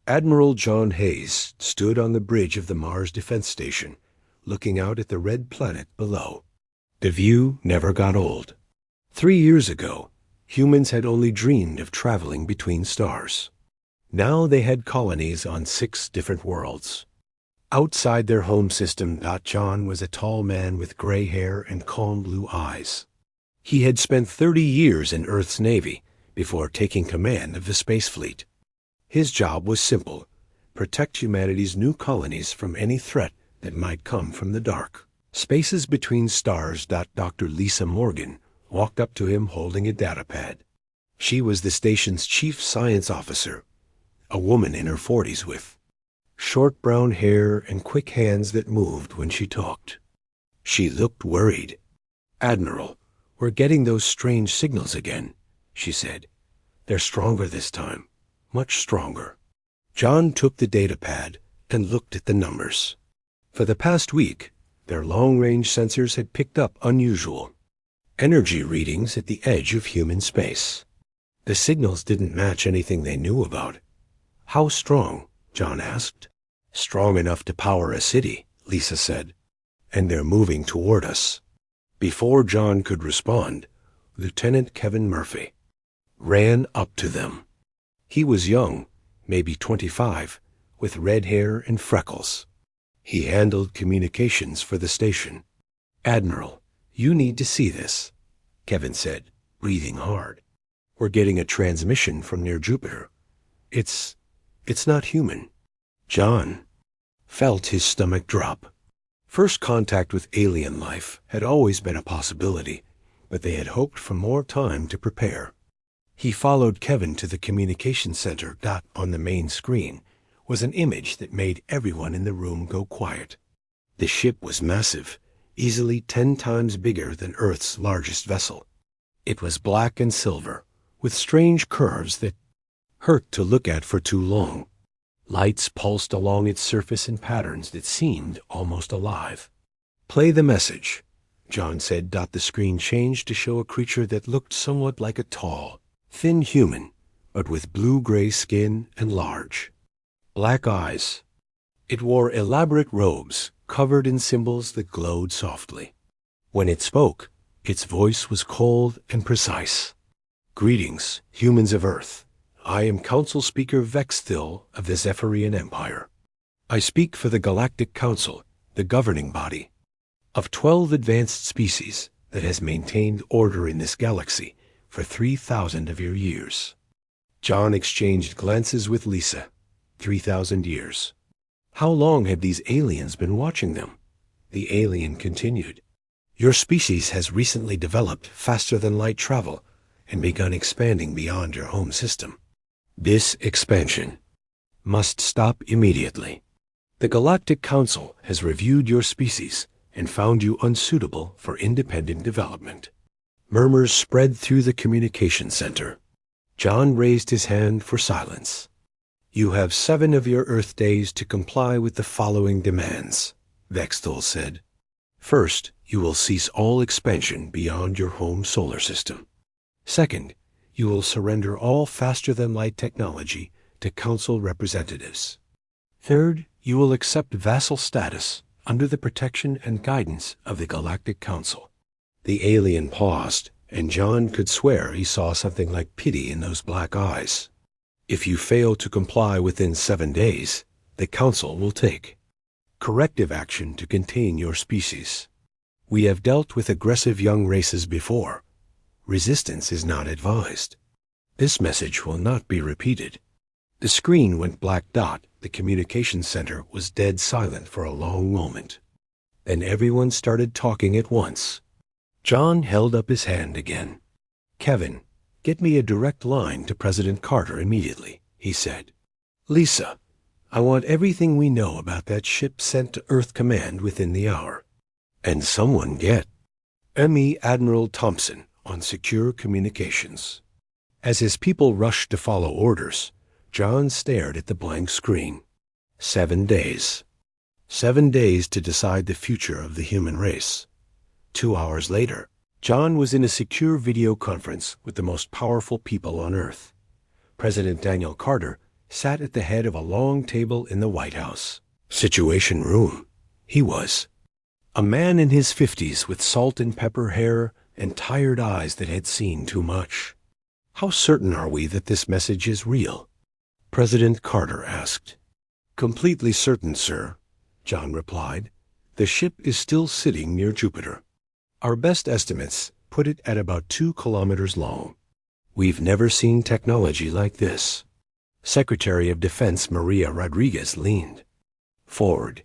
Admiral John Hayes stood on the bridge of the Mars Defense Station, looking out at the red planet below. The view never got old. 3 years ago, humans had only dreamed of traveling between stars. Now they had colonies on 6 different worlds. Outside their home system, John was a tall man with gray hair and calm blue eyes. He had spent 30 years in Earth's Navy before taking command of the space fleet. His job was simple: protect humanity's new colonies from any threat that might come from the dark. Spaces between stars. Dr. Lisa Morgan walked up to him holding a datapad. She was the station's chief science officer, a woman in her 40s with short brown hair and quick hands that moved when she talked. She looked worried. "Admiral, we're getting those strange signals again," she said. "They're stronger this time, much stronger." John took the datapad and looked at the numbers. For the past week, their long-range sensors had picked up unusual energy readings at the edge of human space. The signals didn't match anything they knew about. "How strong?" John asked. "Strong enough to power a city," Lisa said. "And they're moving toward us." Before John could respond, Lieutenant Kevin Murphy ran up to them. He was young, maybe 25, with red hair and freckles. He handled communications for the station. "Admiral, you need to see this," Kevin said, breathing hard. "We're getting a transmission from near Jupiter. It's not human." John felt his stomach drop. First contact with alien life had always been a possibility, but they had hoped for more time to prepare. He followed Kevin to the communication center. On the main screen was an image that made everyone in the room go quiet. The ship was massive, easily 10 times bigger than Earth's largest vessel. It was black and silver, with strange curves that hurt to look at for too long. Lights pulsed along its surface in patterns that seemed almost alive. "Play the message," John said. The screen changed to show a creature that looked somewhat like a tall, thin human, but with blue-gray skin and large black eyes. It wore elaborate robes covered in symbols that glowed softly. When it spoke, its voice was cold and precise. "Greetings, humans of Earth. I am Council Speaker Vexthil of the Zephyrian Empire. I speak for the Galactic Council, the governing body of 12 advanced species that has maintained order in this galaxy for 3,000 of your years." John exchanged glances with Lisa. 3,000 years. How long had these aliens been watching them? The alien continued. "Your species has recently developed faster than light travel and begun expanding beyond your home system. This expansion must stop immediately. The Galactic Council has reviewed your species and found you unsuitable for independent development." Murmurs spread through the communication center. John raised his hand for silence. "You have 7 of your Earth days to comply with the following demands," Vexthil said. "First, you will cease all expansion beyond your home solar system. Second, you will surrender all faster-than-light technology to Council representatives. Third, you will accept vassal status under the protection and guidance of the Galactic Council." The alien paused, and John could swear he saw something like pity in those black eyes. "If you fail to comply within 7 days, the Council will take corrective action to contain your species. We have dealt with aggressive young races before. Resistance is not advised. This message will not be repeated." The screen went black. The communication center was dead silent for a long moment. Then everyone started talking at once. John held up his hand again. "Kevin, get me a direct line to President Carter immediately," he said. "Lisa, I want everything we know about that ship sent to Earth Command within the hour. And someone get M.E. Admiral Thompson on secure communications." As his people rushed to follow orders, John stared at the blank screen. 7 days. 7 days to decide the future of the human race. 2 hours later, John was in a secure video conference with the most powerful people on Earth. President Daniel Carter sat at the head of a long table in the White House. Situation Room, he was. A man in his 50s with salt and pepper hair and tired eyes that had seen too much. How certain are we that this message is real? President Carter asked. Completely certain, sir, John replied. The ship is still sitting near Jupiter. Our best estimates put it at about 2 kilometers long. We've never seen technology like this. Secretary of Defense Maria Rodriguez leaned forward.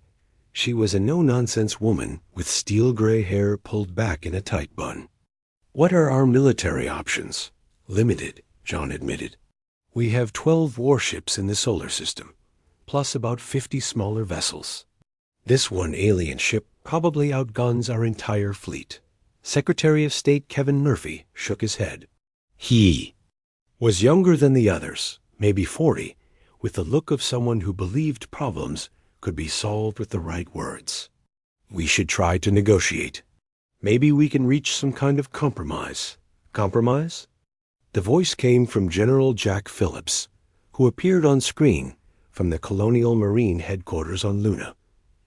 She was a no-nonsense woman with steel-gray hair pulled back in a tight bun. What are our military options? Limited, John admitted. We have 12 warships in the solar system, plus about 50 smaller vessels. This one alien ship probably outguns our entire fleet. Secretary of State Kevin Murphy shook his head. He was younger than the others, maybe 40, with the look of someone who believed problems could be solved with the right words. We should try to negotiate. Maybe we can reach some kind of compromise. Compromise? The voice came from General Jack Phillips, who appeared on screen from the Colonial Marine headquarters on Luna.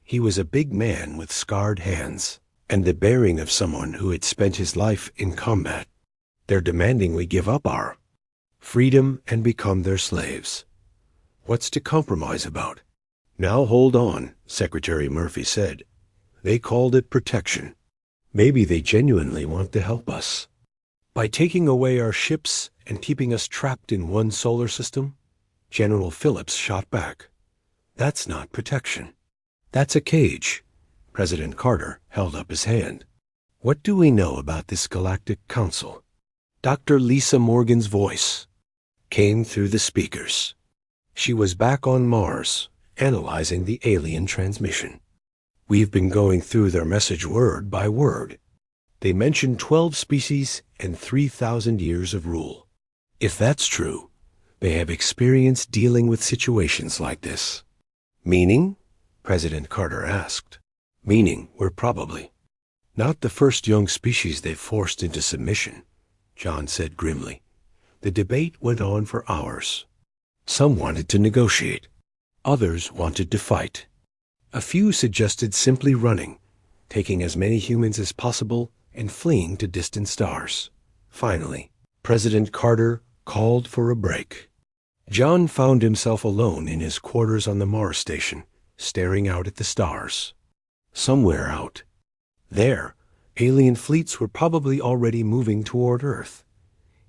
He was a big man with scarred hands and the bearing of someone who had spent his life in combat. They're demanding we give up our freedom and become their slaves. What's to compromise about? Now hold on, Secretary Murphy said. They called it protection. Maybe they genuinely want to help us. By taking away our ships and keeping us trapped in one solar system? General Phillips shot back. That's not protection. That's a cage. President Carter held up his hand. What do we know about this Galactic Council? Dr. Lisa Morgan's voice came through the speakers. She was back on Mars, analyzing the alien transmission. We've been going through their message word by word. They mentioned 12 species and 3,000 years of rule. If that's true, they have experience dealing with situations like this. Meaning? President Carter asked. Meaning we're probably not the first young species they've forced into submission, John said grimly. The debate went on for hours. Some wanted to negotiate. Others wanted to fight. A few suggested simply running, taking as many humans as possible and fleeing to distant stars. Finally, President Carter called for a break. John found himself alone in his quarters on the Mars station, staring out at the stars. Somewhere out there, alien fleets were probably already moving toward Earth.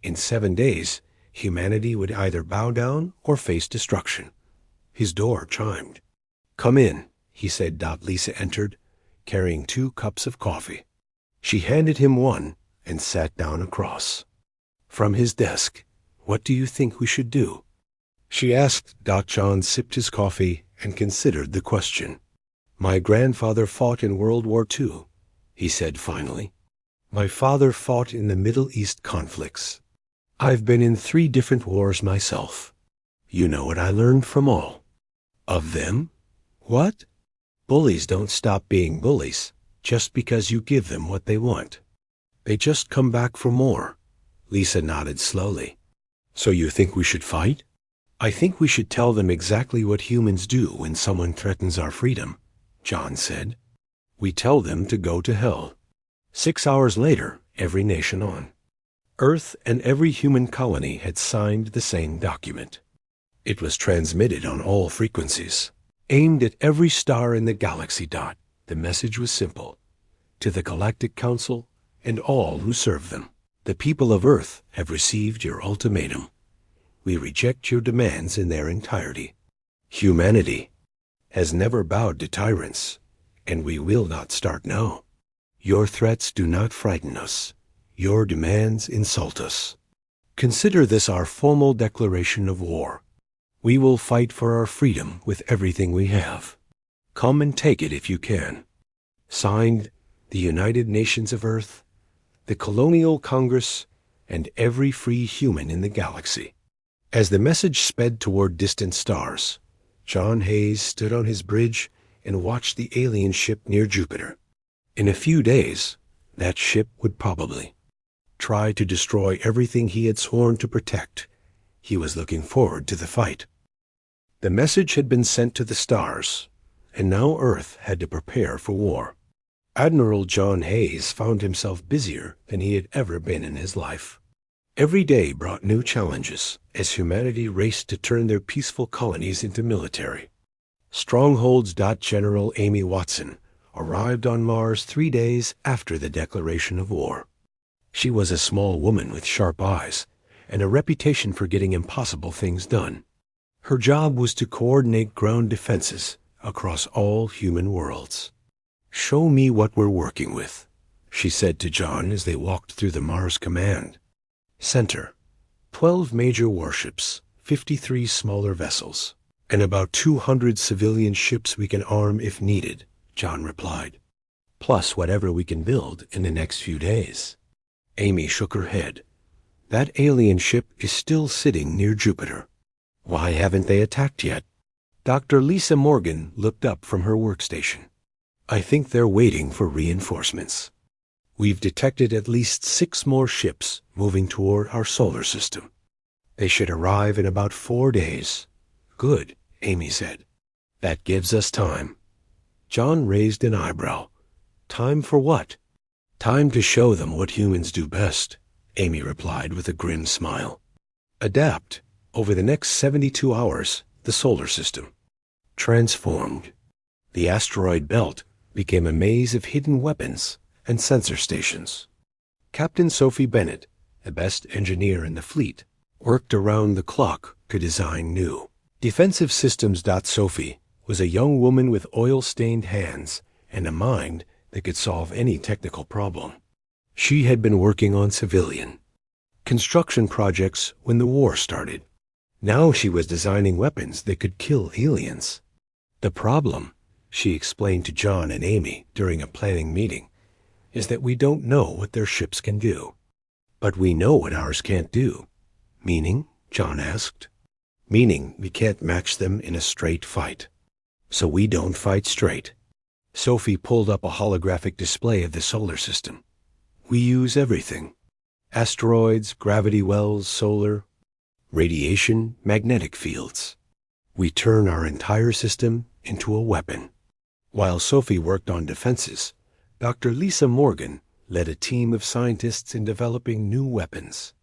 In 7 days, humanity would either bow down or face destruction. His door chimed. Come in, he said. Lisa entered, carrying 2 cups of coffee. She handed him one and sat down across from his desk. What do you think we should do? She asked. John sipped his coffee and considered the question. My grandfather fought in World War II, he said finally. My father fought in the Middle East conflicts. I've been in 3 different wars myself. You know what I learned from all of them? What? Bullies don't stop being bullies just because you give them what they want. They just come back for more. Lisa nodded slowly. So you think we should fight? I think we should tell them exactly what humans do when someone threatens our freedom, John said. We tell them to go to hell. 6 hours later, every nation on Earth and every human colony had signed the same document. It was transmitted on all frequencies, aimed at every star in the galaxy. The message was simple. To the Galactic Council and all who serve them. The people of Earth have received your ultimatum. We reject your demands in their entirety. Humanity has never bowed to tyrants, and we will not start now. Your threats do not frighten us. Your demands insult us. Consider this our formal declaration of war. We will fight for our freedom with everything we have. Come and take it if you can. Signed, the United Nations of Earth, the Colonial Congress, and every free human in the galaxy. As the message sped toward distant stars, John Hayes stood on his bridge and watched the alien ship near Jupiter. In a few days, that ship would probably try to destroy everything he had sworn to protect. He was looking forward to the fight. The message had been sent to the stars, and now Earth had to prepare for war. Admiral John Hayes found himself busier than he had ever been in his life. Every day brought new challenges as humanity raced to turn their peaceful colonies into military. Strongholds. General Amy Watson arrived on Mars 3 days after the declaration of war. She was a small woman with sharp eyes and a reputation for getting impossible things done. Her job was to coordinate ground defenses across all human worlds. "Show me what we're working with," she said to John as they walked through the Mars Command Center. 12 major warships, 53 smaller vessels, and about 200 civilian ships we can arm if needed, John replied. "Plus whatever we can build in the next few days." Amy shook her head. "That alien ship is still sitting near Jupiter. Why haven't they attacked yet?" Dr. Lisa Morgan looked up from her workstation. "I think they're waiting for reinforcements. We've detected at least 6 more ships moving toward our solar system. They should arrive in about 4 days." "Good," Amy said. "That gives us time." John raised an eyebrow. "Time for what?" "Time to show them what humans do best," Amy replied with a grim smile. "Adapt. Over the next 72 hours, the solar system transformed. The asteroid belt became a maze of hidden weapons and sensor stations. Captain Sophie Bennett, the best engineer in the fleet, worked around the clock to design new defensive systems. Sophie was a young woman with oil-stained hands and a mind that could solve any technical problem. She had been working on civilian construction projects when the war started. Now she was designing weapons that could kill aliens. "The problem," she explained to John and Amy during a planning meeting, "is that we don't know what their ships can do." "But we know what ours can't do." "Meaning?" John asked. "Meaning we can't match them in a straight fight. So we don't fight straight." Sophie pulled up a holographic display of the solar system. "We use everything. Asteroids, gravity wells, solar, radiation, magnetic fields. We turn our entire system into a weapon." While Sophie worked on defenses, Dr. Lisa Morgan led a team of scientists in developing new weapons.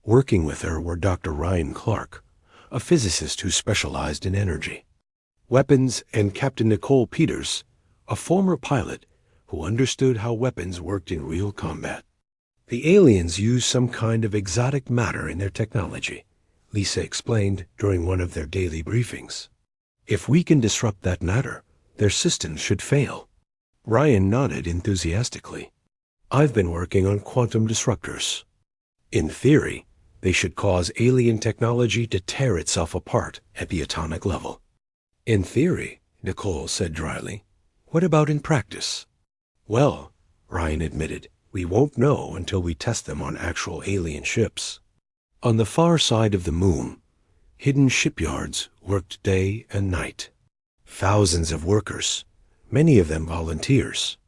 Working with her were Dr. Ryan Clark, a physicist who specialized in energy, weapons, and Captain Nicole Peters, a former pilot who understood how weapons worked in real combat. "The aliens use some kind of exotic matter in their technology," Lisa explained during one of their daily briefings. "If we can disrupt that matter, their systems should fail." Ryan nodded enthusiastically. "I've been working on quantum disruptors. In theory, they should cause alien technology to tear itself apart at the atomic level." "In theory," Nicole said dryly. "What about in practice?" "Well," Ryan admitted, "we won't know until we test them on actual alien ships." On the far side of the moon, hidden shipyards worked day and night. Thousands of workers, many of them volunteers,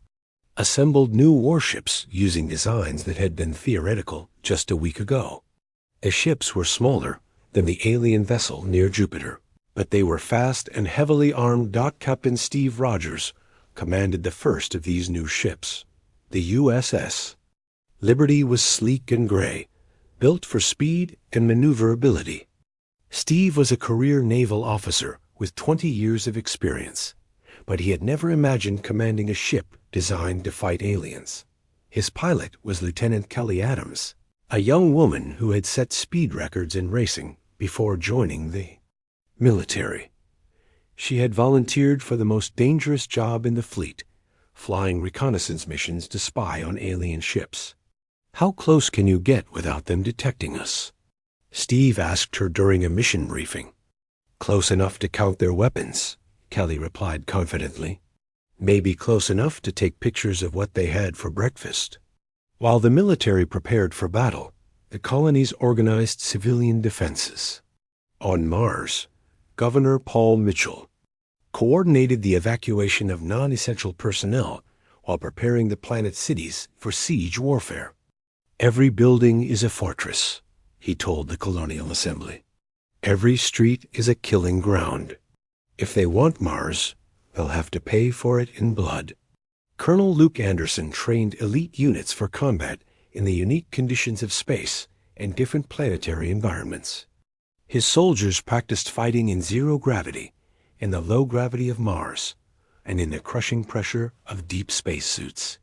assembled new warships using designs that had been theoretical just a week ago. The ships were smaller than the alien vessel near Jupiter, but they were fast and heavily armed. Captain Steve Rogers commanded the first of these new ships, the USS Liberty. Was sleek and gray, built for speed and maneuverability. Steve was a career naval officer with 20 years of experience, but he had never imagined commanding a ship designed to fight aliens. His pilot was Lieutenant Kelly Adams, a young woman who had set speed records in racing before joining the military. She had volunteered for the most dangerous job in the fleet, flying reconnaissance missions to spy on alien ships. "How close can you get without them detecting us?" Steve asked her during a mission briefing. "Close enough to count their weapons," Kelly replied confidently. "Maybe close enough to take pictures of what they had for breakfast." While the military prepared for battle, the colonies organized civilian defenses. On Mars, Governor Paul Mitchell coordinated the evacuation of non-essential personnel while preparing the planet's cities for siege warfare. "Every building is a fortress," he told the Colonial Assembly. Every street is a killing ground. If they want Mars, they'll have to pay for it in blood. Colonel Luke Anderson trained elite units for combat in the unique conditions of space and different planetary environments. His soldiers practiced fighting in zero gravity, in the low gravity of Mars, and in the crushing pressure of deep space suits.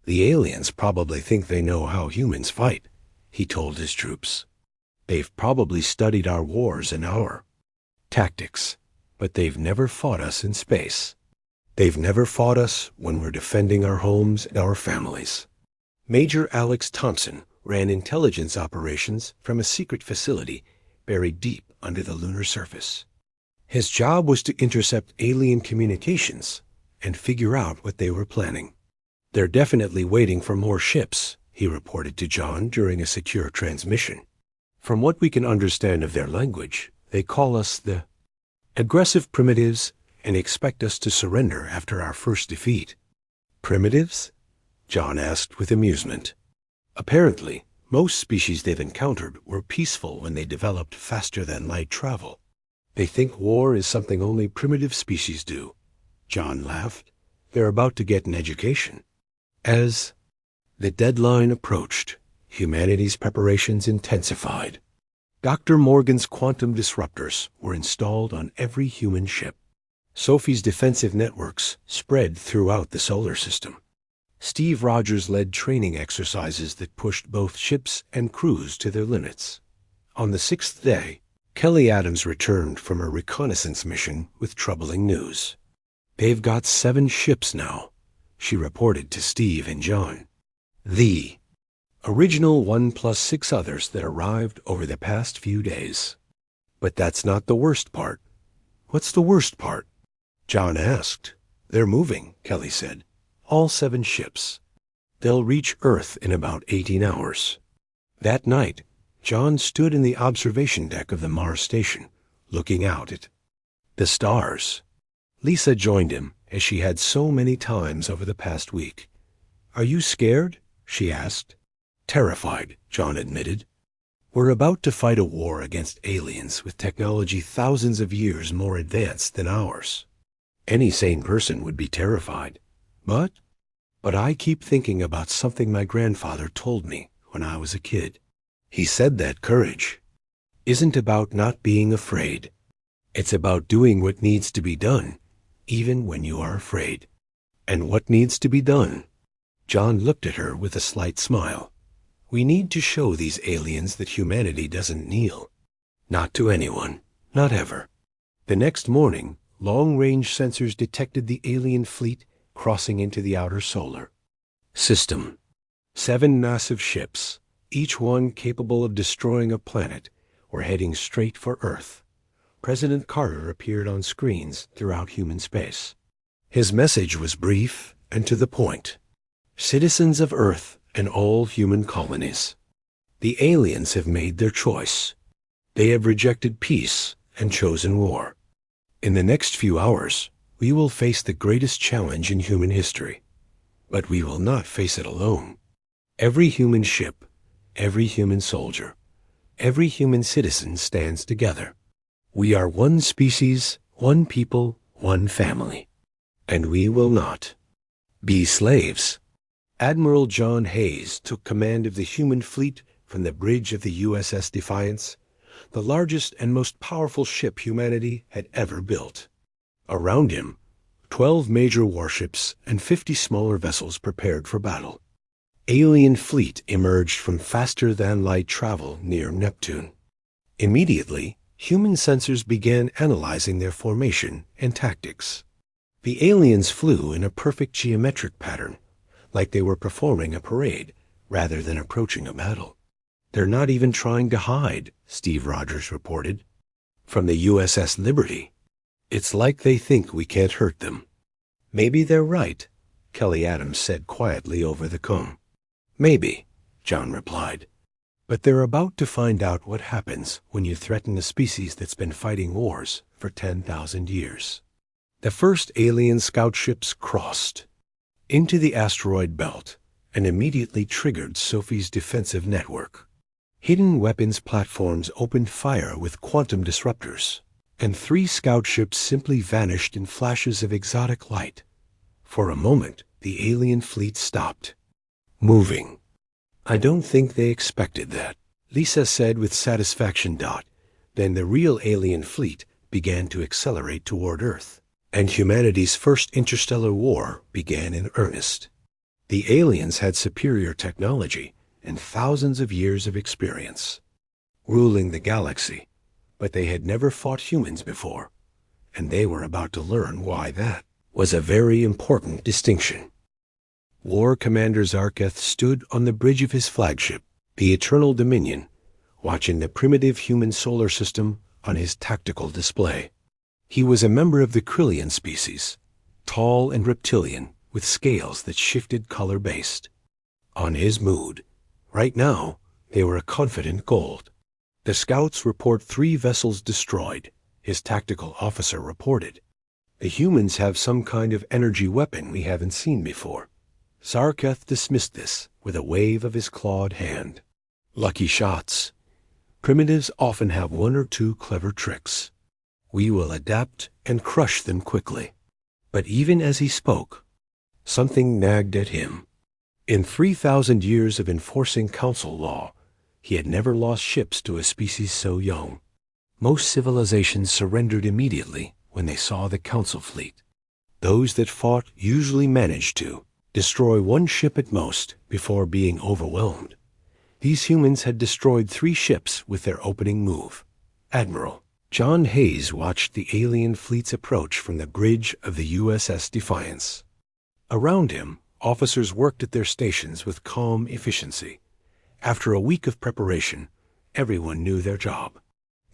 The aliens probably think they know how humans fight, he told his troops. They've probably studied our wars and our tactics, but they've never fought us in space. They've never fought us when we're defending our homes and our families. Major Alex Thompson ran intelligence operations from a secret facility buried deep under the lunar surface. His job was to intercept alien communications and figure out what they were planning. They're definitely waiting for more ships, he reported to John during a secure transmission. From what we can understand of their language, they call us the aggressive primitives and expect us to surrender after our first defeat. Primitives? John asked with amusement. Apparently, most species they've encountered were peaceful when they developed faster-than-light travel. They think war is something only primitive species do. John laughed. They're about to get an education. As the deadline approached, humanity's preparations intensified. Dr. Morgan's quantum disruptors were installed on every human ship. Sophie's defensive networks spread throughout the solar system. Steve Rogers led training exercises that pushed both ships and crews to their limits. On the 6th day, Kelly Adams returned from a reconnaissance mission with troubling news. They've got 7 ships now, she reported to Steve and John. The original 1 plus 6 others that arrived over the past few days. But that's not the worst part. What's the worst part? John asked. They're moving, Kelly said. All 7 ships. They'll reach Earth in about 18 hours. That night, John stood in the observation deck of the Mars station, looking out at the stars. Lisa joined him, as she had so many times over the past week. Are you scared? She asked. Terrified, John admitted. We're about to fight a war against aliens with technology thousands of years more advanced than ours. Any sane person would be terrified. But I keep thinking about something my grandfather told me when I was a kid. He said that courage isn't about not being afraid. It's about doing what needs to be done, even when you are afraid. And what needs to be done? John looked at her with a slight smile. We need to show these aliens that humanity doesn't kneel. Not to anyone. Not ever. The next morning, long-range sensors detected the alien fleet crossing into the outer solar system. 7 massive ships, each one capable of destroying a planet, were heading straight for Earth. President Carter appeared on screens throughout human space. His message was brief and to the point. Citizens of Earth and all human colonies, the aliens have made their choice. They have rejected peace and chosen war. In the next few hours, we will face the greatest challenge in human history. But we will not face it alone. Every human ship, every human soldier, every human citizen stands together. We are one species, one people, one family. And we will not be slaves. Admiral John Hayes took command of the human fleet from the bridge of the USS Defiance, the largest and most powerful ship humanity had ever built. Around him, 12 major warships and 50 smaller vessels prepared for battle. Alien fleet emerged from faster-than-light travel near Neptune. Immediately, human sensors began analyzing their formation and tactics. The aliens flew in a perfect geometric pattern, like they were performing a parade rather than approaching a battle. They're not even trying to hide, Steve Rogers reported. From the USS Liberty. It's like they think we can't hurt them. Maybe they're right, Kelly Adams said quietly over the comb. Maybe, John replied. But they're about to find out what happens when you threaten a species that's been fighting wars for 10,000 years. The first alien scout ships crossed into the asteroid belt and immediately triggered Sophie's defensive network. Hidden weapons platforms opened fire with quantum disruptors, and 3 scout ships simply vanished in flashes of exotic light. For a moment, the alien fleet stopped, moving. "I don't think they expected that," Lisa said with satisfaction. Then the real alien fleet began to accelerate toward Earth, and humanity's first interstellar war began in earnest. The aliens had superior technology and thousands of years of experience ruling the galaxy, but they had never fought humans before, and they were about to learn why that was a very important distinction. War Commander Zarketh stood on the bridge of his flagship, the Eternal Dominion, watching the primitive human solar system on his tactical display. He was a member of the Krillian species, tall and reptilian, with scales that shifted color-based. On his mood, right now, they were a confident gold. "The scouts report 3 vessels destroyed," his tactical officer reported. "The humans have some kind of energy weapon we haven't seen before." Zarketh dismissed this with a wave of his clawed hand. "Lucky shots. Primitives often have 1 or 2 clever tricks. We will adapt and crush them quickly." But even as he spoke, something nagged at him. In 3,000 years of enforcing council law, he had never lost ships to a species so young. Most civilizations surrendered immediately when they saw the council fleet. Those that fought usually managed to destroy 1 ship at most before being overwhelmed. These humans had destroyed 3 ships with their opening move. Admiral John Hayes watched the alien fleet's approach from the bridge of the USS Defiance. Around him, officers worked at their stations with calm efficiency. After a week of preparation, everyone knew their job.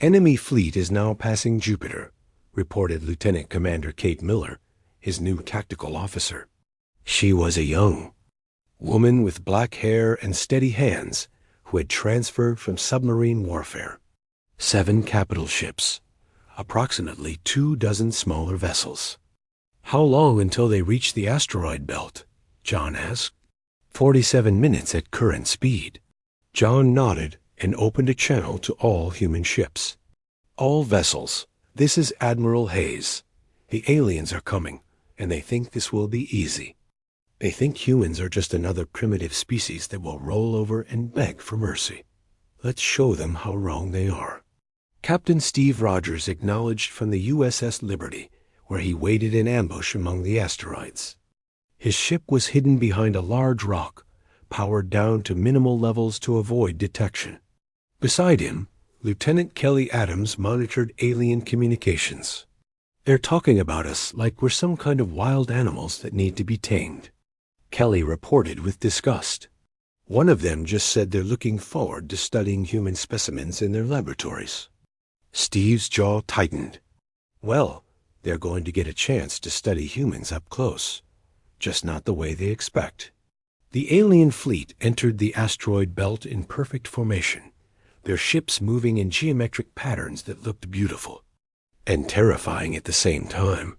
"Enemy fleet is now passing Jupiter," reported Lieutenant Commander Kate Miller, his new tactical officer. She was a young woman with black hair and steady hands who had transferred from submarine warfare. 7 capital ships, approximately 24 smaller vessels. "How long until they reach the asteroid belt?" John asked. 47 minutes at current speed." John nodded and opened a channel to all human ships. "All vessels, this is Admiral Hayes. The aliens are coming, and they think this will be easy. They think humans are just another primitive species that will roll over and beg for mercy. Let's show them how wrong they are." Captain Steve Rogers acknowledged from the USS Liberty, where he waited in ambush among the asteroids. His ship was hidden behind a large rock, powered down to minimal levels to avoid detection. Beside him, Lieutenant Kelly Adams monitored alien communications. "They're talking about us like we're some kind of wild animals that need to be tamed," Kelly reported with disgust. "One of them just said they're looking forward to studying human specimens in their laboratories." Steve's jaw tightened. "Well, they're going to get a chance to study humans up close, just not the way they expect." The alien fleet entered the asteroid belt in perfect formation, their ships moving in geometric patterns that looked beautiful and terrifying at the same time.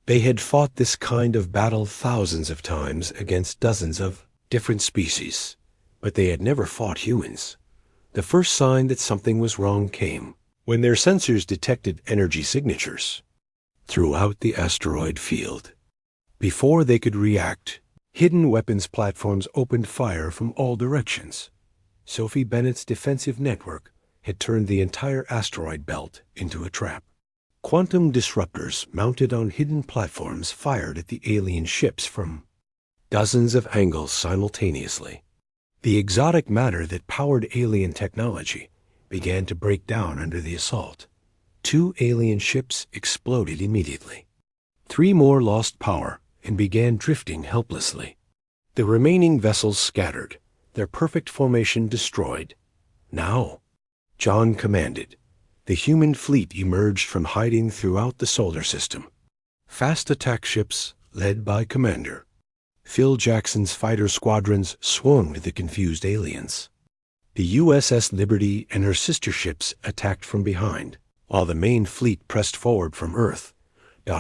They had fought this kind of battle thousands of times against dozens of different species, but they had never fought humans. The first sign that something was wrong came when their sensors detected energy signatures throughout the asteroid field. Before they could react, hidden weapons platforms opened fire from all directions. Sophie Bennett's defensive network had turned the entire asteroid belt into a trap. Quantum disruptors mounted on hidden platforms fired at the alien ships from dozens of angles simultaneously. The exotic matter that powered alien technology began to break down under the assault. 2 alien ships exploded immediately. 3 more lost power and began drifting helplessly. The remaining vessels scattered, their perfect formation destroyed. "Now," John commanded. The human fleet emerged from hiding throughout the solar system. Fast attack ships, led by Commander Phil Jackson's fighter squadrons, swung at the confused aliens. The USS Liberty and her sister ships attacked from behind, while the main fleet pressed forward from Earth.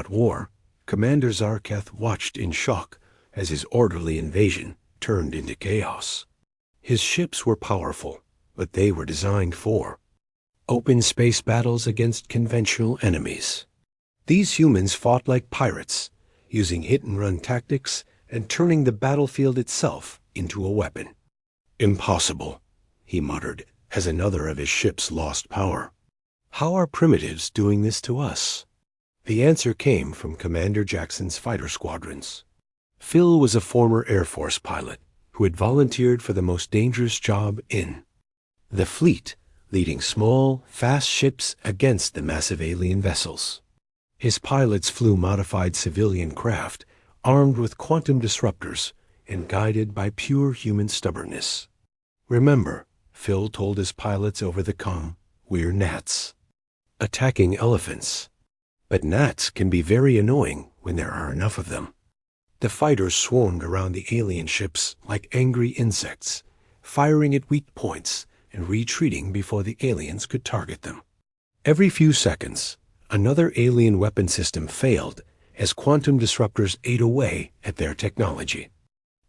War Commander Zarketh watched in shock as his orderly invasion turned into chaos. His ships were powerful, but they were designed for open space battles against conventional enemies. These humans fought like pirates, using hit-and-run tactics and turning the battlefield itself into a weapon. "Impossible," he muttered as another of his ships lost power. "How are primitives doing this to us?" The answer came from Commander Jackson's fighter squadrons. Phil was a former Air Force pilot who had volunteered for the most dangerous job in the fleet, leading small, fast ships against the massive alien vessels. His pilots flew modified civilian craft armed with quantum disruptors and guided by pure human stubbornness. "Remember," Phil told his pilots over the comm, "we're gnats, attacking elephants. But gnats can be very annoying when there are enough of them." The fighters swarmed around the alien ships like angry insects, firing at weak points and retreating before the aliens could target them. Every few seconds, another alien weapon system failed as quantum disruptors ate away at their technology.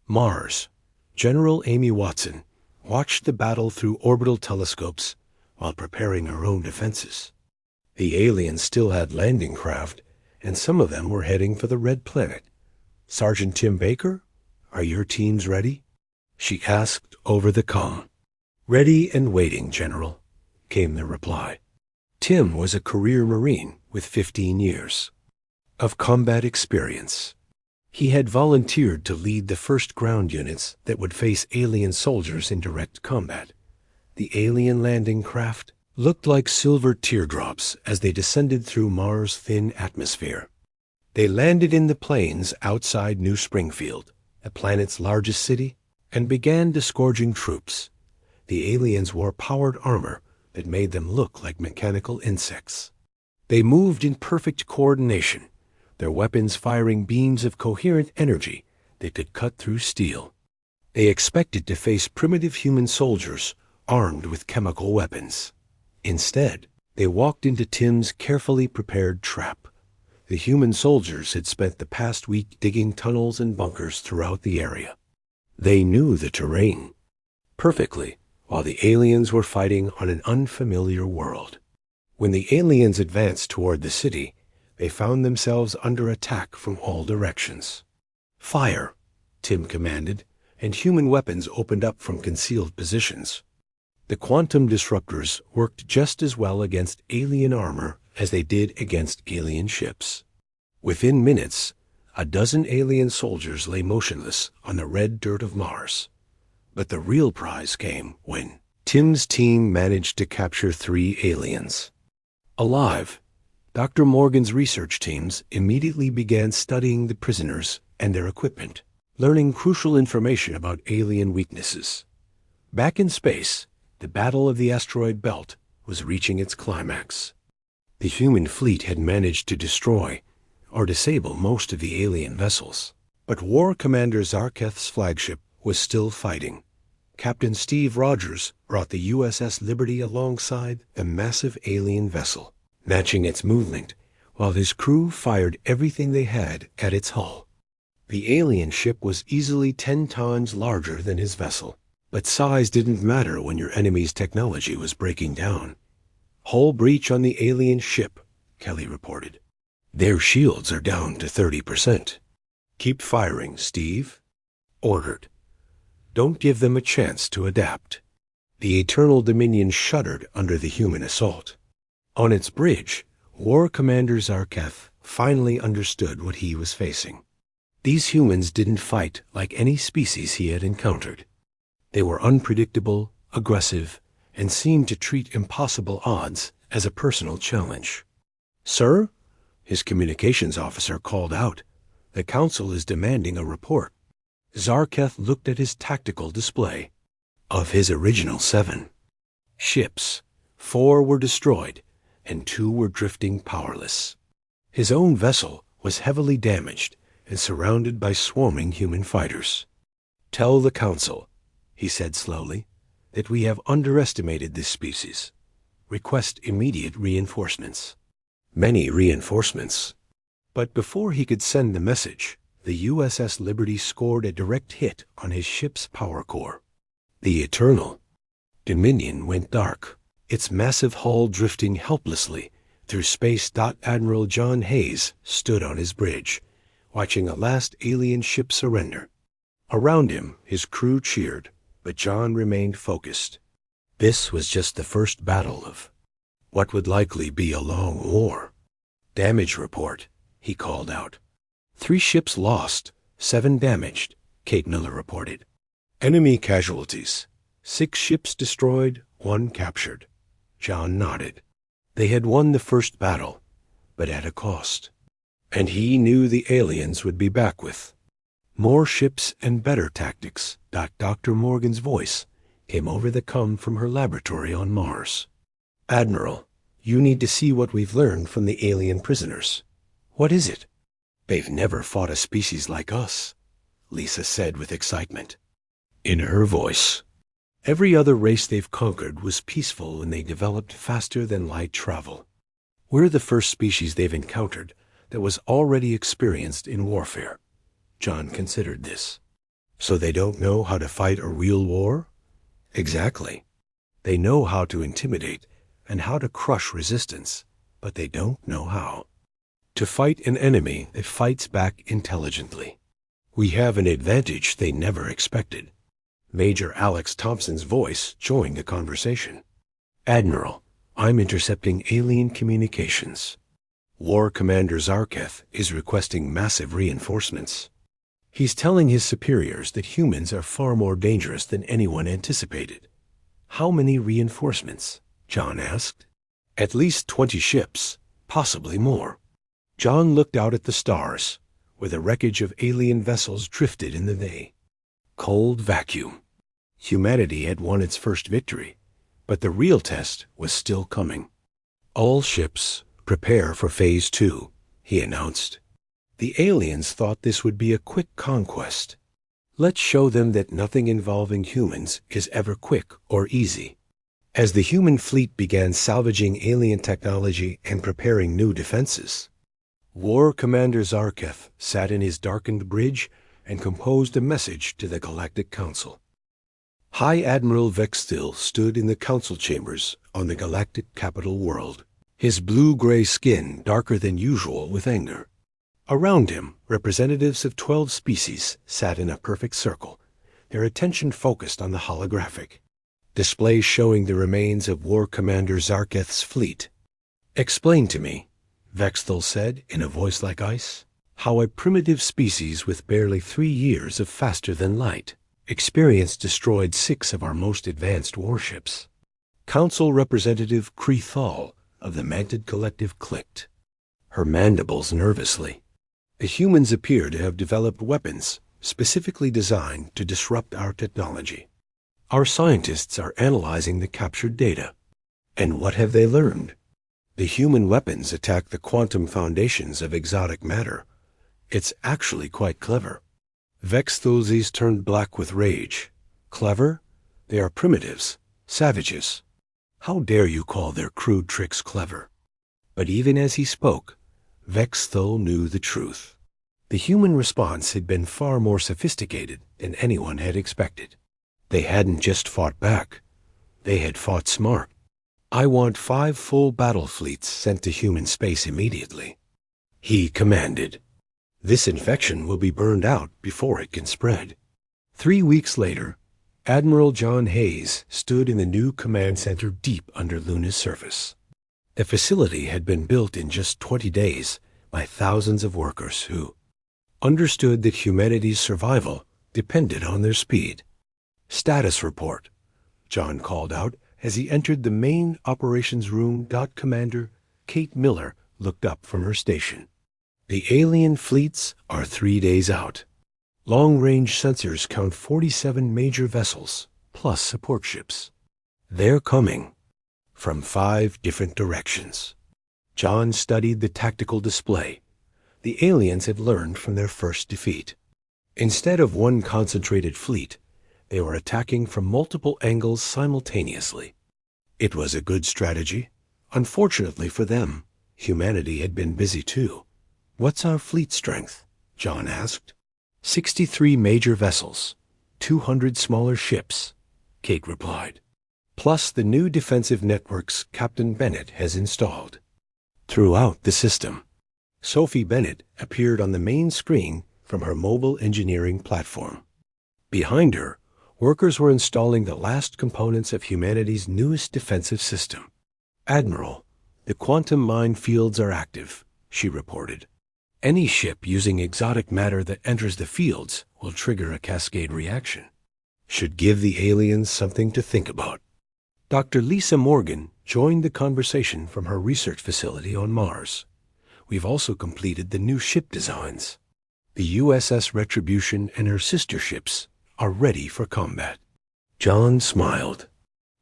Mars. General Amy Watson watched the battle through orbital telescopes while preparing her own defenses. The aliens still had landing craft, and some of them were heading for the Red Planet. "Sergeant Tim Baker, are your teams ready?" she asked over the comm. "Ready and waiting, General," came the reply. Tim was a career Marine with 15 years of combat experience. He had volunteered to lead the first ground units that would face alien soldiers in direct combat. The alien landing craft looked like silver teardrops as they descended through Mars' thin atmosphere. They landed in the plains outside New Springfield, the planet's largest city, and began disgorging troops. The aliens wore powered armor that made them look like mechanical insects. They moved in perfect coordination, their weapons firing beams of coherent energy that could cut through steel. They expected to face primitive human soldiers armed with chemical weapons. Instead, they walked into Tim's carefully prepared trap. The human soldiers had spent the past week digging tunnels and bunkers throughout the area. They knew the terrain perfectly, while the aliens were fighting on an unfamiliar world. When the aliens advanced toward the city, they found themselves under attack from all directions. "Fire," Tim commanded, and human weapons opened up from concealed positions. The quantum disruptors worked just as well against alien armor as they did against alien ships. Within minutes, a dozen alien soldiers lay motionless on the red dirt of Mars. But the real prize came when Tim's team managed to capture 3 aliens. Alive, Dr. Morgan's research teams immediately began studying the prisoners and their equipment, learning crucial information about alien weaknesses. Back in space, the Battle of the Asteroid Belt was reaching its climax. The human fleet had managed to destroy or disable most of the alien vessels, but War Commander Zarketh's flagship was still fighting. Captain Steve Rogers brought the USS Liberty alongside the massive alien vessel, matching its movement, while his crew fired everything they had at its hull. The alien ship was easily 10 times larger than his vessel, but size didn't matter when your enemy's technology was breaking down. "Hull breach on the alien ship," Kelly reported. "Their shields are down to 30%. "Keep firing, Steve," ordered. "Don't give them a chance to adapt." The Eternal Dominion shuddered under the human assault. On its bridge, War Commander Zarketh finally understood what he was facing. These humans didn't fight like any species he had encountered. They were unpredictable, aggressive, and seemed to treat impossible odds as a personal challenge. "Sir," his communications officer called out, "the Council is demanding a report." Zarketh looked at his tactical display. Of his original 7 ships, 4 were destroyed and 2 were drifting powerless. His own vessel was heavily damaged and surrounded by swarming human fighters. "Tell the Council," he said slowly, "that we have underestimated this species. Request immediate reinforcements." Many reinforcements. But before he could send the message, the USS Liberty scored a direct hit on his ship's power core. The Eternal Dominion went dark, its massive hull drifting helplessly through space. Admiral John Hayes stood on his bridge, watching a last alien ship surrender. Around him, his crew cheered, but John remained focused. This was just the first battle of what would likely be a long war. "Damage report," he called out. 3 ships lost, 7 damaged, Kate Miller reported. "Enemy casualties. 6 ships destroyed, 1 captured." John nodded. They had won the first battle, but at a cost. And he knew the aliens would be back with more ships and better tactics. Dr. Morgan's voice came over the com from her laboratory on Mars. "Admiral, you need to see what we've learned from the alien prisoners." "What is it?" "They've never fought a species like us," Lisa said with excitement. In her voice, every other race they've conquered was peaceful and they developed faster than light travel. "We're the first species they've encountered that was already experienced in warfare." John considered this. "So they don't know how to fight a real war?" "Exactly. They know how to intimidate and how to crush resistance, but they don't know how to fight an enemy that fights back intelligently. We have an advantage they never expected." Major Alex Thompson's voice joined the conversation. "Admiral, I'm intercepting alien communications. War Commander Zarketh is requesting massive reinforcements. He's telling his superiors that humans are far more dangerous than anyone anticipated." "How many reinforcements?" John asked. "At least 20 ships, possibly more." John looked out at the stars, where the wreckage of alien vessels drifted in the day. Cold vacuum. Humanity had won its first victory, but the real test was still coming. "All ships, prepare for Phase 2, he announced. "The aliens thought this would be a quick conquest. Let's show them that nothing involving humans is ever quick or easy." As the human fleet began salvaging alien technology and preparing new defenses, War Commander Zarketh sat in his darkened bridge and composed a message to the Galactic Council. High Admiral Vextil stood in the council chambers on the galactic capital world, his blue-gray skin darker than usual with anger. Around him, representatives of 12 species sat in a perfect circle, their attention focused on the holographic display showing the remains of War Commander Zarketh's fleet. "Explain to me," Vextil said in a voice like ice, "how a primitive species with barely 3 years of faster-than-light experience destroyed 6 of our most advanced warships." Council Representative Krethal of the Mantid Collective clicked, her mandibles nervously. "The humans appear to have developed weapons specifically designed to disrupt our technology. Our scientists are analyzing the captured data. And what have they learned? The human weapons attack the quantum foundations of exotic matter. It's actually quite clever." Vextil's eyes turned black with rage. "Clever? They are primitives, savages. How dare you call their crude tricks clever?" But even as he spoke, Vextil knew the truth. The human response had been far more sophisticated than anyone had expected. They hadn't just fought back. They had fought smart. "I want 5 full battle fleets sent to human space immediately," he commanded. "This infection will be burned out before it can spread." 3 weeks later, Admiral John Hayes stood in the new command center deep under Luna's surface. The facility had been built in just 20 days by thousands of workers who understood that humanity's survival depended on their speed. "Status report," John called out as he entered the main operations room. Commander Kate Miller looked up from her station. "The alien fleets are 3 days out. Long-range sensors count 47 major vessels, plus support ships. They're coming from 5 different directions." John studied the tactical display. The aliens had learned from their first defeat. Instead of one concentrated fleet, they were attacking from multiple angles simultaneously. It was a good strategy. Unfortunately for them, humanity had been busy too. "What's our fleet strength?" John asked. 63 major vessels, 200 smaller ships," Kate replied. plus the new defensive networks Captain Bennett has installed. Throughout the system, Sophie Bennett appeared on the main screen from her mobile engineering platform. Behind her, workers were installing the last components of humanity's newest defensive system. "Admiral, the quantum mine fields are active," she reported. "Any ship using exotic matter that enters the fields will trigger a cascade reaction. Should give the aliens something to think about." Dr. Lisa Morgan joined the conversation from her research facility on Mars. "We've also completed the new ship designs. The USS Retribution and her sister ships are ready for combat." John smiled.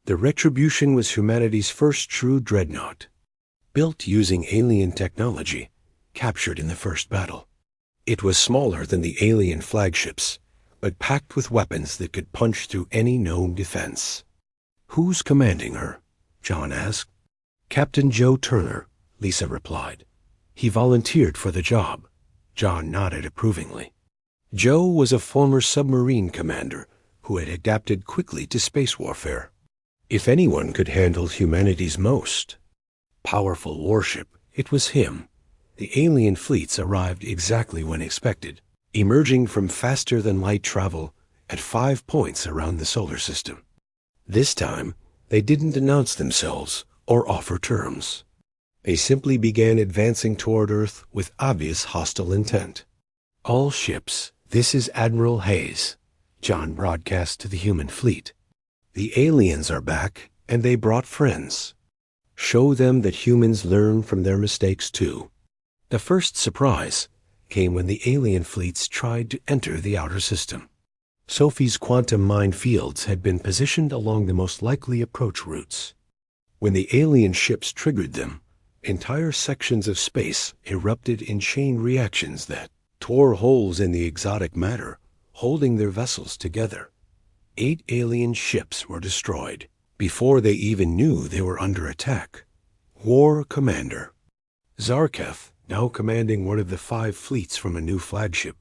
The Retribution was humanity's first true dreadnought, built using alien technology captured in the first battle. It was smaller than the alien flagships, but packed with weapons that could punch through any known defense. "Who's commanding her?" John asked. "Captain Joe Turner," Lisa replied. "He volunteered for the job." John nodded approvingly. Joe was a former submarine commander who had adapted quickly to space warfare. If anyone could handle humanity's most powerful warship, it was him. The alien fleets arrived exactly when expected, emerging from faster-than-light travel at 5 points around the solar system. This time, they didn't announce themselves or offer terms. They simply began advancing toward Earth with obvious hostile intent. "All ships, this is Admiral Hayes," John broadcast to the human fleet. "The aliens are back, and they brought friends. Show them that humans learn from their mistakes too." The first surprise came when the alien fleets tried to enter the outer system. Sophie's quantum mine fields had been positioned along the most likely approach routes. When the alien ships triggered them, entire sections of space erupted in chain reactions that tore holes in the exotic matter, holding their vessels together. 8 alien ships were destroyed before they even knew they were under attack. War Commander Zarketh, now commanding one of the 5 fleets from a new flagship,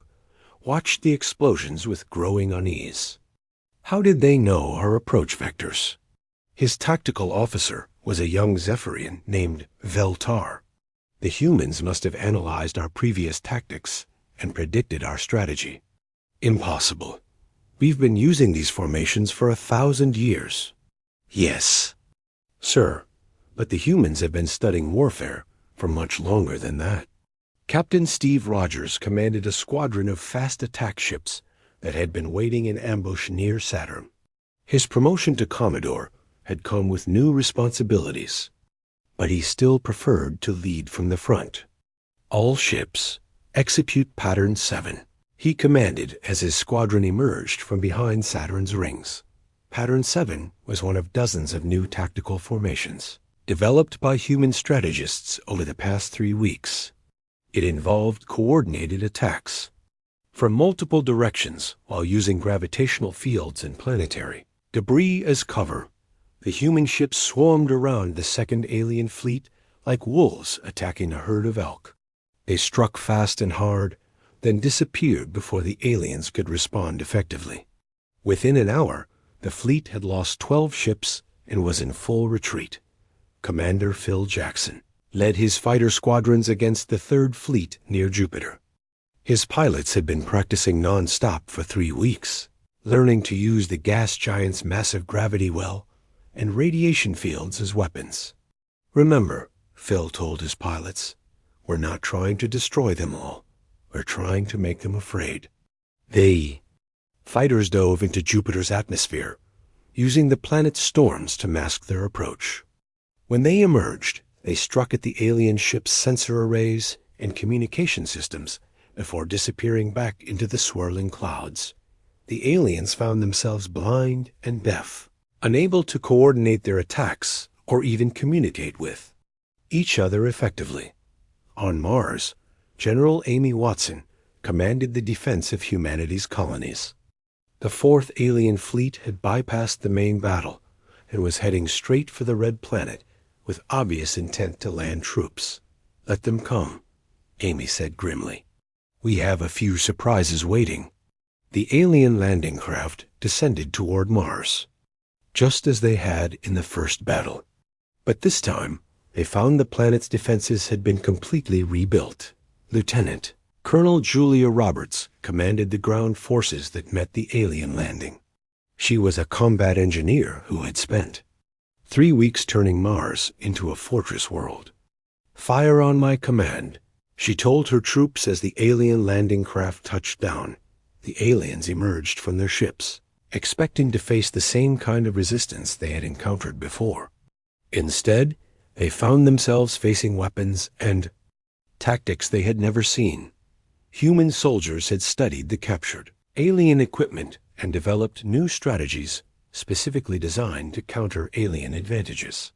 watched the explosions with growing unease. How did they know our approach vectors? His tactical officer was a young Zephyrian named Veltar. The humans must have analyzed our previous tactics and predicted our strategy. "Impossible. We've been using these formations for 1,000 years. "Yes, sir, but the humans have been studying warfare for much longer than that." Captain Steve Rogers commanded a squadron of fast attack ships that had been waiting in ambush near Saturn. His promotion to Commodore had come with new responsibilities, but he still preferred to lead from the front. "All ships, execute Pattern 7. He commanded as his squadron emerged from behind Saturn's rings. Pattern 7 was one of dozens of new tactical formations, developed by human strategists over the past 3 weeks. It involved coordinated attacks from multiple directions while using gravitational fields and planetary debris as cover. The human ships swarmed around the second alien fleet like wolves attacking a herd of elk. They struck fast and hard, then disappeared before the aliens could respond effectively. Within an hour, the fleet had lost 12 ships and was in full retreat. Commander Phil Jackson led his fighter squadrons against the Third Fleet near Jupiter. His pilots had been practicing non-stop for 3 weeks, learning to use the gas giant's massive gravity well and radiation fields as weapons. "Remember," Phil told his pilots, "we're not trying to destroy them all. We're trying to make them afraid." Fighters dove into Jupiter's atmosphere, using the planet's storms to mask their approach. When they emerged, they struck at the alien ship's sensor arrays and communication systems before disappearing back into the swirling clouds. The aliens found themselves blind and deaf, unable to coordinate their attacks or even communicate with each other effectively. On Mars, General Amy Watson commanded the defense of humanity's colonies. The 4th alien fleet had bypassed the main battle and was heading straight for the Red Planet with obvious intent to land troops. "Let them come," Amy said grimly. "We have a few surprises waiting." The alien landing craft descended toward Mars. just as they had in the first battle. But this time, they found the planet's defenses had been completely rebuilt. Lieutenant Colonel Julia Roberts commanded the ground forces that met the alien landing. She was a combat engineer who had spent 3 weeks turning Mars into a fortress world. "Fire on my command," she told her troops as the alien landing craft touched down. The aliens emerged from their ships, expecting to face the same kind of resistance they had encountered before. Instead, they found themselves facing weapons and tactics they had never seen. Human soldiers had studied the captured alien equipment and developed new strategies specifically designed to counter alien advantages.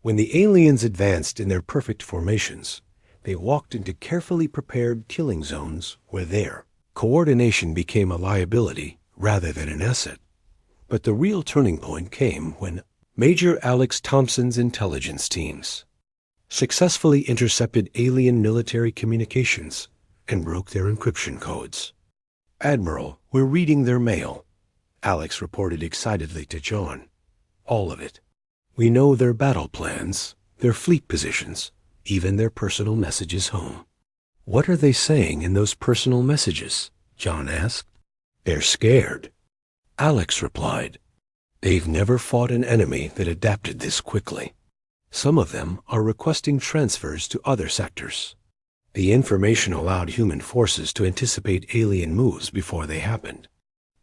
When the aliens advanced in their perfect formations, they walked into carefully prepared killing zones where their coordination became a liability rather than an asset. But the real turning point came when Major Alex Thompson's intelligence teams successfully intercepted alien military communications and broke their encryption codes. "Admiral, we're reading their mail," Alex reported excitedly to John. "All of it. We know their battle plans, their fleet positions, even their personal messages home." "What are they saying in those personal messages?" John asked. "They're scared," Alex replied. "They've never fought an enemy that adapted this quickly. Some of them are requesting transfers to other sectors." The information allowed human forces to anticipate alien moves before they happened.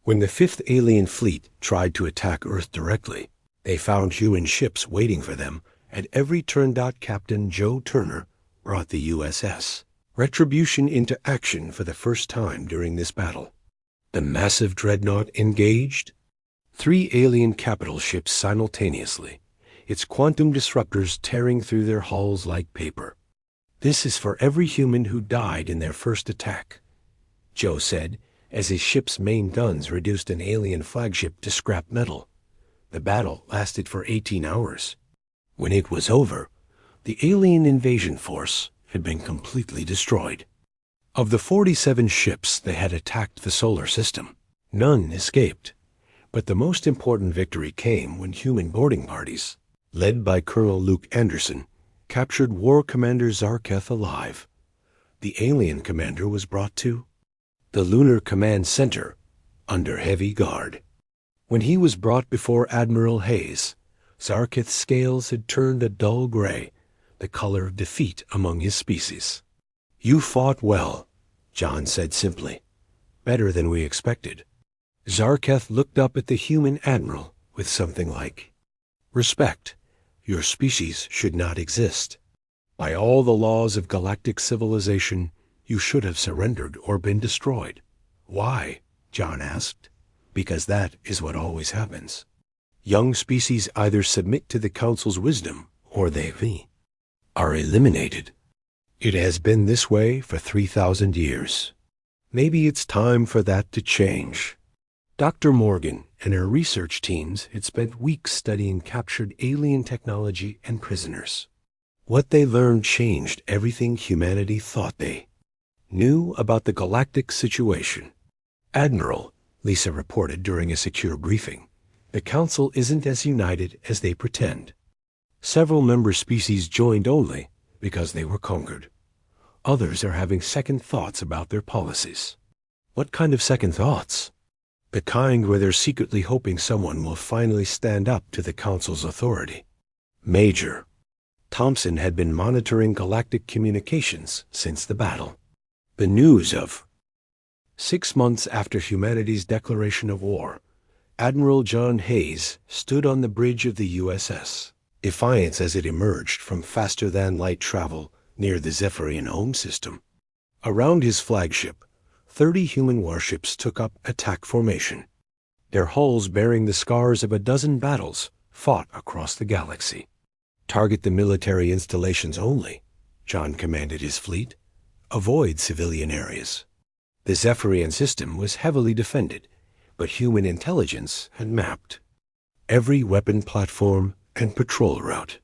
When the Fifth Alien Fleet tried to attack Earth directly, they found human ships waiting for them at every turn. Captain Joe Turner brought the USS Retribution into action for the first time during this battle. The massive dreadnought engaged 3 alien capital ships simultaneously, its quantum disruptors tearing through their hulls like paper. "This is for every human who died in their first attack," Joe said, as his ship's main guns reduced an alien flagship to scrap metal. The battle lasted for 18 hours. When it was over, the alien invasion force had been completely destroyed. Of the 47 ships that had attacked the solar system, none escaped. But the most important victory came when human boarding parties, led by Colonel Luke Anderson, captured War Commander Zarketh alive. The alien commander was brought to the Lunar Command Center under heavy guard. When he was brought before Admiral Hayes, Zarketh's scales had turned a dull gray, the color of defeat among his species. "You fought well," John said simply. "Better than we expected." Zarketh looked up at the human admiral with something like respect. "Your species should not exist. By all the laws of galactic civilization, you should have surrendered or been destroyed." "Why?" John asked. "Because that is what always happens. Young species either submit to the Council's wisdom or they are eliminated. It has been this way for 3,000 years. Maybe it's time for that to change." Dr. Morgan and her research teams had spent weeks studying captured alien technology and prisoners. What they learned changed everything humanity thought they knew about the galactic situation. "Admiral," Lisa reported during a secure briefing, "the Council isn't as united as they pretend. Several member species joined only because they were conquered. Others are having second thoughts about their policies." "What kind of second thoughts?" "The kind where they're secretly hoping someone will finally stand up to the Council's authority." Major Thompson had been monitoring galactic communications since the battle. The news of 6 months after humanity's declaration of war, Admiral John Hayes stood on the bridge of the USS Defiance as it emerged from faster-than-light travel near the Zephyrian home system. Around his flagship, 30 human warships took up attack formation, their hulls bearing the scars of a dozen battles fought across the galaxy. "Target the military installations only," John commanded his fleet. "Avoid civilian areas." The Zephyrian system was heavily defended, but human intelligence had mapped every weapon platform and patrol route.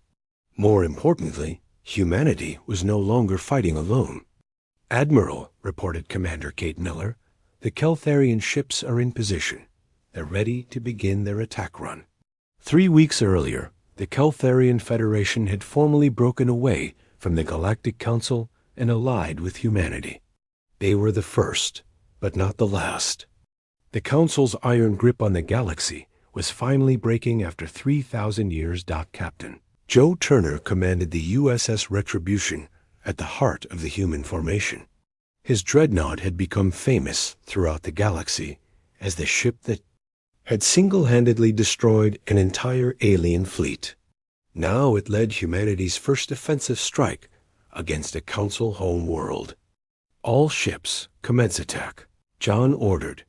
More importantly, humanity was no longer fighting alone. "Admiral," reported Commander Kate Miller, "the Keltharian ships are in position. They're ready to begin their attack run." 3 weeks earlier, the Keltharian Federation had formally broken away from the Galactic Council and allied with humanity. They were the first, but not the last. The Council's iron grip on the galaxy was finally breaking after 3,000 years. Captain Joe Turner commanded the USS Retribution at the heart of the human formation. His dreadnought had become famous throughout the galaxy as the ship that had single-handedly destroyed an entire alien fleet. Now it led humanity's first offensive strike against a Council home world. All ships commence attack, John ordered.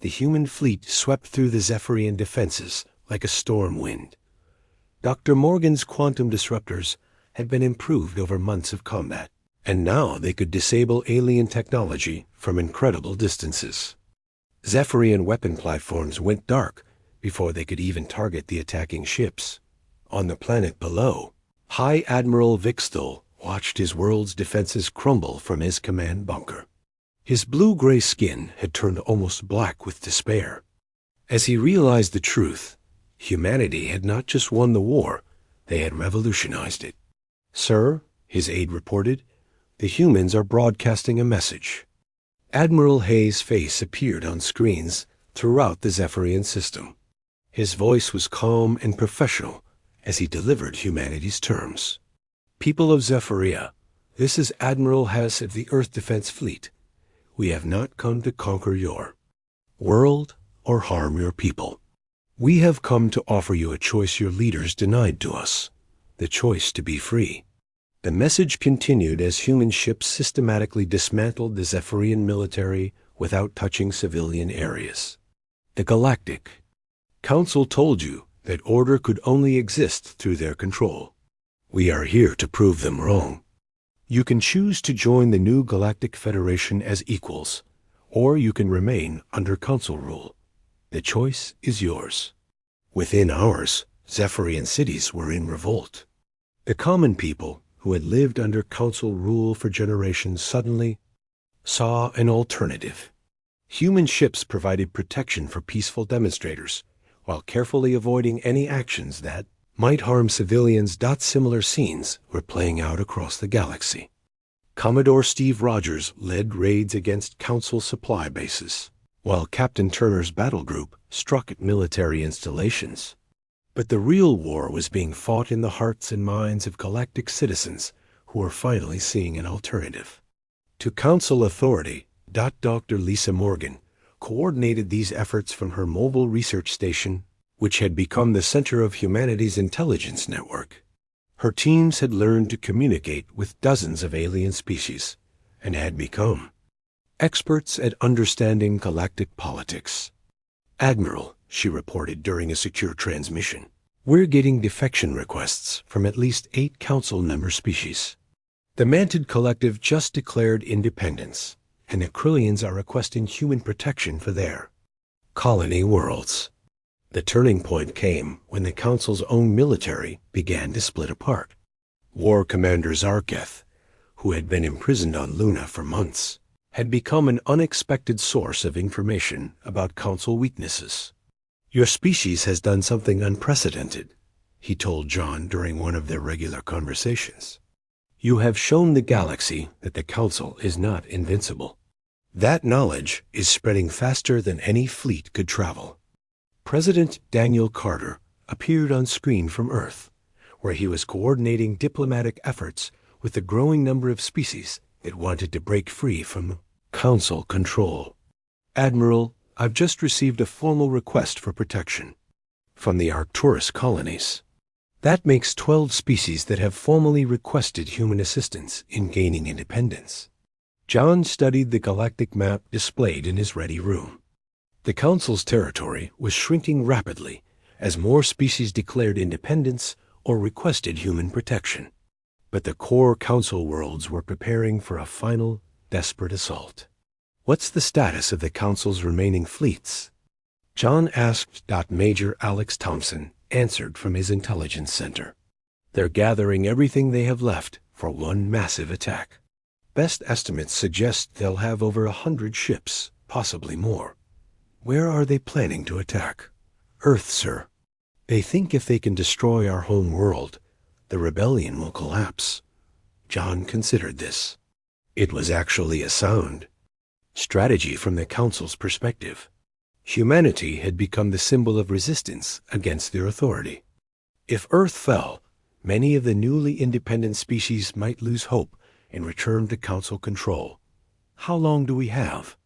The human fleet swept through the Zephyrian defenses like a storm wind. Dr. Morgan's quantum disruptors had been improved over months of combat, and now they could disable alien technology from incredible distances. Zephyrian weapon platforms went dark before they could even target the attacking ships. On the planet below, High Admiral Vixthal watched his world's defenses crumble from his command bunker. His blue-gray skin had turned almost black with despair. As he realized the truth, humanity had not just won the war, they had revolutionized it. "Sir," his aide reported, "the humans are broadcasting a message." Admiral Hayes' face appeared on screens throughout the Zephyrian system. His voice was calm and professional as he delivered humanity's terms. "People of Zephyria, this is Admiral Hess of the Earth Defense Fleet. We have not come to conquer your world or harm your people. We have come to offer you a choice your leaders denied to us, the choice to be free." The message continued as human ships systematically dismantled the Zephyrian military without touching civilian areas. The Galactic Council told you that order could only exist through their control. We are here to prove them wrong. You can choose to join the new Galactic Federation as equals, or you can remain under Council rule. The choice is yours. Within hours, Zephyrian cities were in revolt. The common people, who had lived under Council rule for generations, suddenly saw an alternative. Human ships provided protection for peaceful demonstrators, while carefully avoiding any actions that might harm civilians. Similar scenes were playing out across the galaxy. Commodore Steve Rogers led raids against Council supply bases, while Captain Turner's battle group struck at military installations. But the real war was being fought in the hearts and minds of galactic citizens who were finally seeing an alternative. To Council authority, Dr. Lisa Morgan coordinated these efforts from her mobile research station, which had become the center of humanity's intelligence network. Her teams had learned to communicate with dozens of alien species and had become experts at understanding galactic politics. "Admiral," she reported during a secure transmission, "we're getting defection requests from at least 8 Council member species. The Mantid Collective just declared independence, and the Krillians are requesting human protection for their colony worlds." The turning point came when the Council's own military began to split apart. War Commander Zarketh, who had been imprisoned on Luna for months, had become an unexpected source of information about Council weaknesses. "Your species has done something unprecedented," he told John during one of their regular conversations. "You have shown the galaxy that the Council is not invincible. That knowledge is spreading faster than any fleet could travel." President Daniel Carter appeared on screen from Earth, where he was coordinating diplomatic efforts with the growing number of species that wanted to break free from Council control. "Admiral, I've just received a formal request for protection from the Arcturus colonies. That makes 12 species that have formally requested human assistance in gaining independence." John studied the galactic map displayed in his ready room. The Council's territory was shrinking rapidly as more species declared independence or requested human protection. But the core Council worlds were preparing for a final, desperate assault. "What's the status of the Council's remaining fleets?" John asked. Major Alex Thompson answered from his intelligence center. "They're gathering everything they have left for one massive attack. Best estimates suggest they'll have over 100 ships, possibly more." "Where are they planning to attack?" "Earth, sir." They think if they can destroy our home world, the rebellion will collapse. John considered this. It was actually a sound strategy from the Council's perspective. Humanity had become the symbol of resistance against their authority. If Earth fell, many of the newly independent species might lose hope and return to Council control. How long do we have?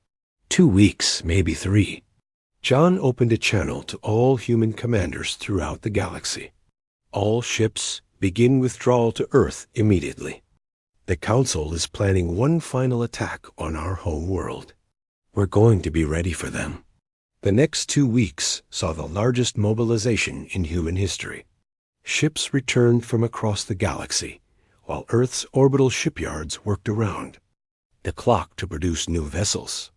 2 weeks, maybe 3. John opened a channel to all human commanders throughout the galaxy. All ships begin withdrawal to Earth immediately. The Council is planning one final attack on our home world. We're going to be ready for them. The next 2 weeks saw the largest mobilization in human history. Ships returned from across the galaxy, while Earth's orbital shipyards worked around the clock to produce new vessels.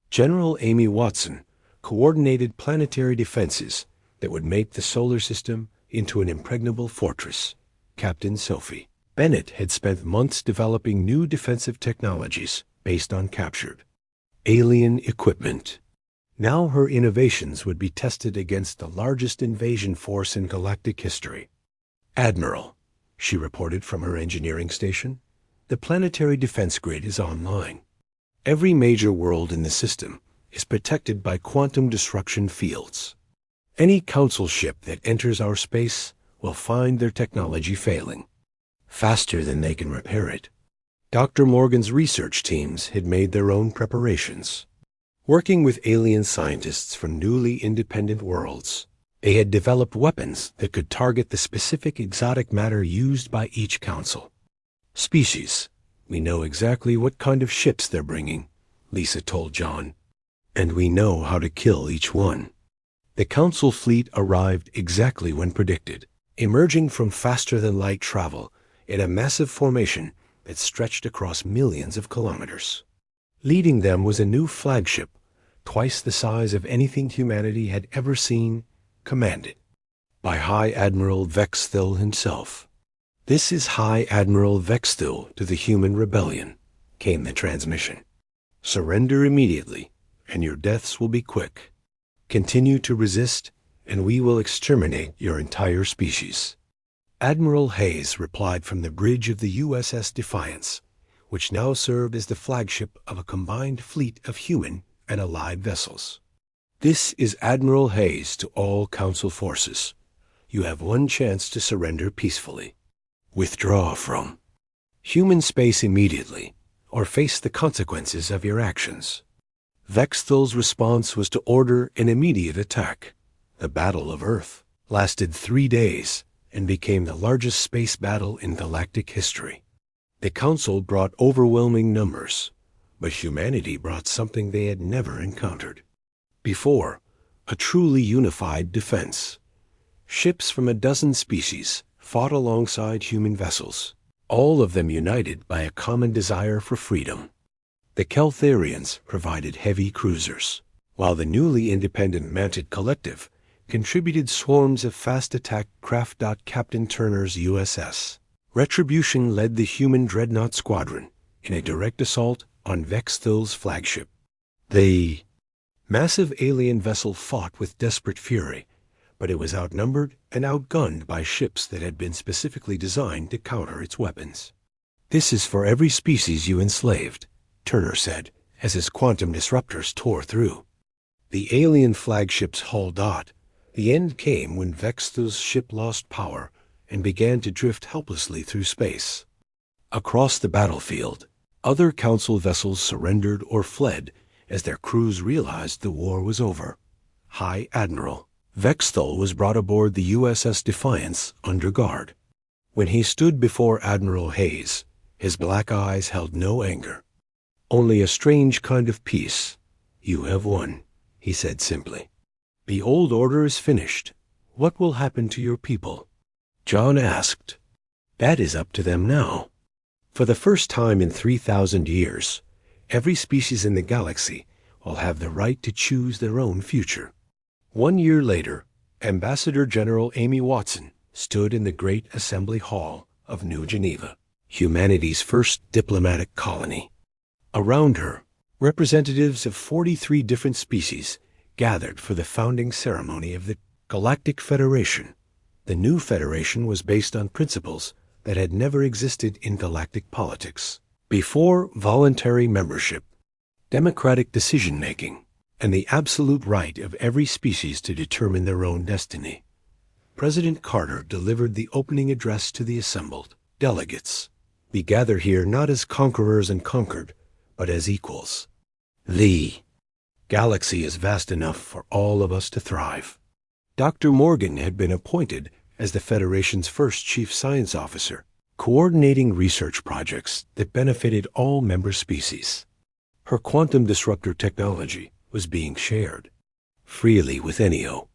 General Amy Watson coordinated planetary defenses that would make the solar system into an impregnable fortress. Captain Sophie Bennett had spent months developing new defensive technologies based on captured alien equipment. Now her innovations would be tested against the largest invasion force in galactic history. Admiral, she reported from her engineering station, the planetary defense grid is online. Every major world in the system is protected by quantum disruption fields. Any Council ship that enters our space will find their technology failing faster than they can repair it. Dr. Morgan's research teams had made their own preparations. Working with alien scientists from newly independent worlds, they had developed weapons that could target the specific exotic matter used by each Council species. We know exactly what kind of ships they're bringing, Lisa told John, and we know how to kill each one. The Council fleet arrived exactly when predicted, emerging from faster-than-light travel in a massive formation that stretched across millions of kilometers. Leading them was a new flagship, twice the size of anything humanity had ever seen, commanded by High Admiral Vexthil himself. "This is High Admiral Vexthil to the human rebellion," came the transmission. "Surrender immediately, and your deaths will be quick. Continue to resist, and we will exterminate your entire species." Admiral Hayes replied from the bridge of the USS Defiance, which now served as the flagship of a combined fleet of human and allied vessels. "This is Admiral Hayes to all Council forces. You have one chance to surrender peacefully. Withdraw from human space immediately, or face the consequences of your actions." Vexthil's response was to order an immediate attack. The Battle of Earth lasted 3 days and became the largest space battle in galactic history. The Council brought overwhelming numbers, but humanity brought something they had never encountered before: a truly unified defense. Ships from a dozen species fought alongside human vessels, all of them united by a common desire for freedom. The Keltharians provided heavy cruisers, while the newly independent Manted Collective contributed swarms of fast-attack craft. Captain Turner's USS Retribution led the human dreadnought squadron in a direct assault on Vexthil's flagship. The massive alien vessel fought with desperate fury, but it was outnumbered and outgunned by ships that had been specifically designed to counter its weapons. "This is for every species you enslaved," Turner said, as his quantum disruptors tore through. The alien flagship's hull dot. The end came when Vexthil's ship lost power and began to drift helplessly through space. Across the battlefield, other Council vessels surrendered or fled as their crews realized the war was over. High Admiral Vexthil was brought aboard the USS Defiance under guard. When he stood before Admiral Hayes, his black eyes held no anger. "Only a strange kind of peace. You have won," he said simply. "The old order is finished. What will happen to your people?" John asked. "That is up to them now. For the first time in 3,000 years, every species in the galaxy will have the right to choose their own future." 1 year later, Ambassador General Amy Watson stood in the Great Assembly Hall of New Geneva, humanity's first diplomatic colony. Around her, representatives of 43 different species gathered for the founding ceremony of the Galactic Federation. The new federation was based on principles that had never existed in galactic politics. Before voluntary membership, democratic decision-making, and the absolute right of every species to determine their own destiny. President Carter delivered the opening address to the assembled delegates. We gather here not as conquerors and conquered, but as equals. The galaxy is vast enough for all of us to thrive. Dr. Morgan had been appointed as the Federation's first chief science officer, coordinating research projects that benefited all member species. Her quantum disruptor technology was being shared freely with Enio.